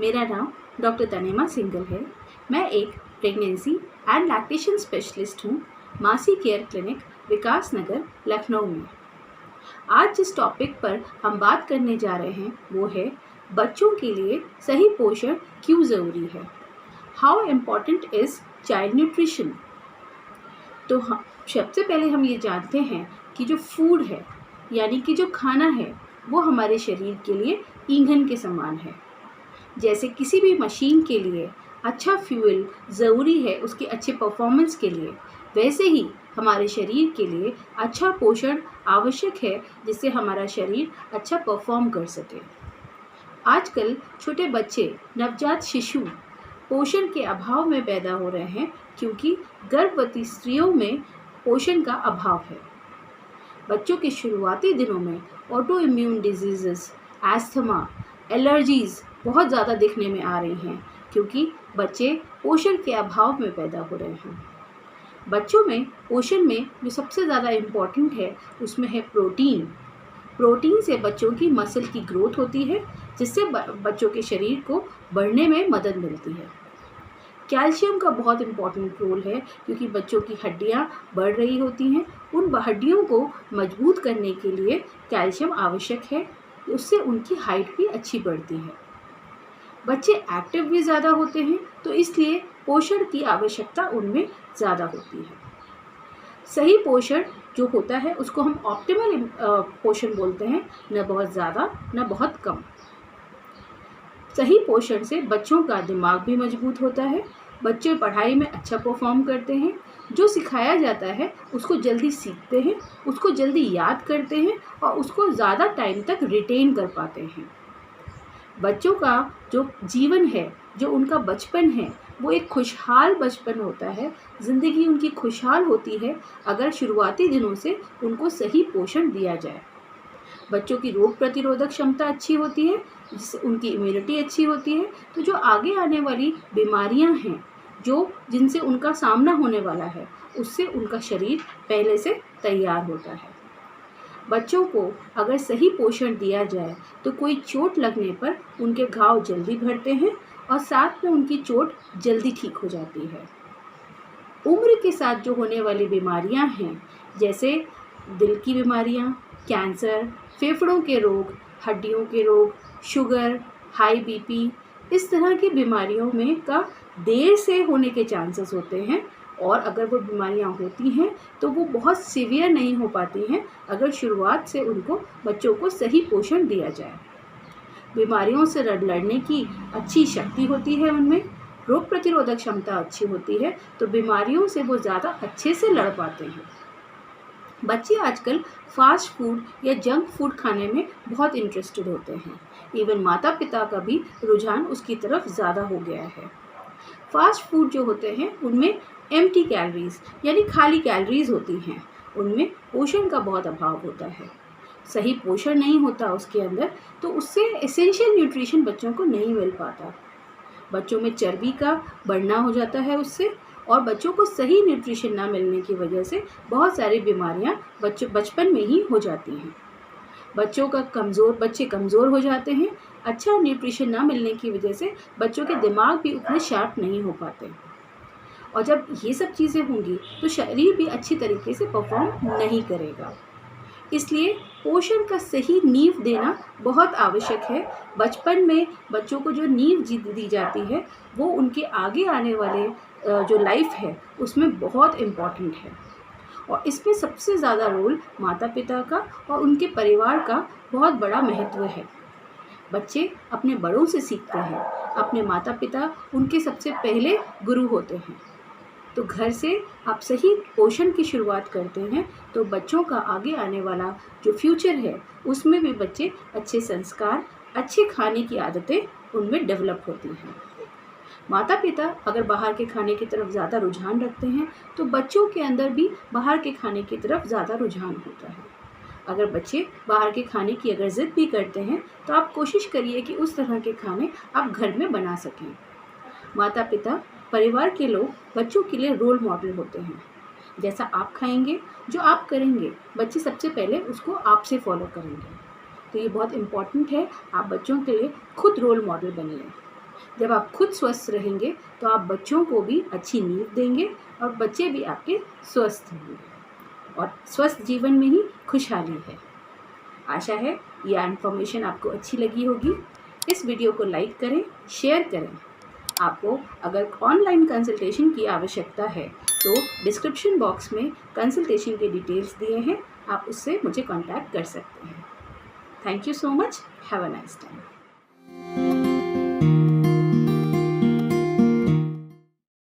मेरा नाम डॉक्टर तनिमा सिंघल है। मैं एक प्रेगनेंसी एंड लैक्टेशन स्पेशलिस्ट हूँ, मासी केयर क्लिनिक विकास नगर लखनऊ में। आज जिस टॉपिक पर हम बात करने जा रहे हैं वो है बच्चों के लिए सही पोषण क्यों ज़रूरी है। How important is child nutrition. तो सबसे पहले हम ये जानते हैं कि जो फूड है यानी कि जो खाना है वो हमारे शरीर के लिए ईंधन के समान है। जैसे किसी भी मशीन के लिए अच्छा फ्यूल ज़रूरी है उसके अच्छे परफॉर्मेंस के लिए, वैसे ही हमारे शरीर के लिए अच्छा पोषण आवश्यक है जिससे हमारा शरीर अच्छा परफॉर्म कर सके। आजकल छोटे बच्चे, नवजात शिशु पोषण के अभाव में पैदा हो रहे हैं क्योंकि गर्भवती स्त्रियों में पोषण का अभाव है। बच्चों के शुरुआती दिनों में auto immune disease, asthma, allergies बहुत ज़्यादा दिखने में आ रही हैं क्योंकि बच्चे पोषण के अभाव में पैदा हो रहे हैं। बच्चों में पोषण में जो सबसे ज़्यादा इम्पॉर्टेंट है उसमें है प्रोटीन। प्रोटीन से बच्चों की मसल की ग्रोथ होती है जिससे बच्चों के शरीर को बढ़ने में मदद मिलती है। कैल्शियम का बहुत इम्पॉर्टेंट रोल है क्योंकि बच्चों की हड्डियाँ बढ़ रही होती हैं, उन हड्डियों को मजबूत करने के लिए कैल्शियम आवश्यक है, उससे उनकी हाइट भी अच्छी बढ़ती है। बच्चे एक्टिव भी ज़्यादा होते हैं तो इसलिए पोषण की आवश्यकता उनमें ज़्यादा होती है। सही पोषण जो होता है उसको हम ऑप्टिमल पोषण बोलते हैं, न बहुत ज़्यादा न बहुत कम। सही पोषण से बच्चों का दिमाग भी मजबूत होता है, बच्चे पढ़ाई में अच्छा परफॉर्म करते हैं, जो सिखाया जाता है उसको जल्दी सीखते हैं, उसको जल्दी याद करते हैं और उसको ज़्यादा टाइम तक रिटेन कर पाते हैं। बच्चों का जो जीवन है, जो उनका बचपन है, वो एक खुशहाल बचपन होता है। ज़िंदगी उनकी खुशहाल होती है अगर शुरुआती दिनों से उनको सही पोषण दिया जाए। बच्चों की रोग प्रतिरोधक क्षमता अच्छी होती है जिससे उनकी इम्यूनिटी अच्छी होती है, तो जो आगे आने वाली बीमारियां हैं जिनसे उनका सामना होने वाला है उससे उनका शरीर पहले से तैयार होता है। बच्चों को अगर सही पोषण दिया जाए तो कोई चोट लगने पर उनके घाव जल्दी भरते हैं और साथ में उनकी चोट जल्दी ठीक हो जाती है। उम्र के साथ जो होने वाली बीमारियां हैं जैसे दिल की बीमारियां, कैंसर, फेफड़ों के रोग, हड्डियों के रोग, शुगर, हाई बीपी, इस तरह की बीमारियों में का देर से होने के चांसेस होते हैं और अगर वो बीमारियां होती हैं तो वो बहुत सीवियर नहीं हो पाती हैं अगर शुरुआत से उनको बच्चों को सही पोषण दिया जाए। बीमारियों से लड़ने की अच्छी शक्ति होती है उनमें, रोग प्रतिरोधक क्षमता अच्छी होती है तो बीमारियों से वो ज़्यादा अच्छे से लड़ पाते हैं। बच्चे आजकल फास्ट फूड या जंक फूड खाने में बहुत इंटरेस्टेड होते हैं। इवन माता पिता का भी रुझान उसकी तरफ ज़्यादा हो गया है। फास्ट फूड जो होते हैं उनमें एम्प्टी कैलोरीज यानी खाली कैलोरीज होती हैं, उनमें पोषण का बहुत अभाव होता है। सही पोषण नहीं होता उसके अंदर तो उससे एसेंशियल न्यूट्रिशन बच्चों को नहीं मिल पाता। बच्चों में चर्बी का बढ़ना हो जाता है उससे, और बच्चों को सही न्यूट्रिशन ना मिलने की वजह से बहुत सारी बीमारियां बचपन में ही हो जाती हैं। बच्चे कमज़ोर हो जाते हैं। अच्छा न्यूट्रिशन ना मिलने की वजह से बच्चों के दिमाग भी उतने शार्प नहीं हो पाते और जब ये सब चीज़ें होंगी तो शरीर भी अच्छी तरीके से परफॉर्म नहीं करेगा। इसलिए पोषण का सही नींव देना बहुत आवश्यक है। बचपन में बच्चों को जो नींव दी जाती है वो उनके आगे आने वाले जो लाइफ है उसमें बहुत इम्पॉर्टेंट है और इसमें सबसे ज़्यादा रोल माता पिता का और उनके परिवार का बहुत बड़ा महत्व है। बच्चे अपने बड़ों से सीखते हैं, अपने माता पिता उनके सबसे पहले गुरु होते हैं। तो घर से आप सही पोषण की शुरुआत करते हैं तो बच्चों का आगे आने वाला जो फ्यूचर है उसमें भी बच्चे अच्छे संस्कार, अच्छे खाने की आदतें उनमें डेवलप होती हैं। माता पिता अगर बाहर के खाने की तरफ ज़्यादा रुझान रखते हैं तो बच्चों के अंदर भी बाहर के खाने की तरफ ज़्यादा रुझान होता है। अगर बच्चे बाहर के खाने की अगर ज़िद भी करते हैं तो आप कोशिश करिए कि उस तरह के खाने आप घर में बना सकें। माता पिता, परिवार के लोग बच्चों के लिए रोल मॉडल होते हैं। जैसा आप खाएंगे, जो आप करेंगे, बच्चे सबसे पहले उसको आपसे फॉलो करेंगे। तो ये बहुत इम्पॉर्टेंट है, आप बच्चों के लिए खुद रोल मॉडल बनिए। जब आप खुद स्वस्थ रहेंगे तो आप बच्चों को भी अच्छी नींव देंगे और बच्चे भी आपके स्वस्थ होंगे और स्वस्थ जीवन में ही खुशहाली है। आशा है यह इन्फॉर्मेशन आपको अच्छी लगी होगी। इस वीडियो को लाइक करें, शेयर करें। आपको अगर ऑनलाइन कंसल्टेशन की आवश्यकता है तो डिस्क्रिप्शन बॉक्स में कंसल्टेशन के डिटेल्स दिए हैं, आप उससे मुझे कांटेक्ट कर सकते हैं। Thank you so much. Have a nice time.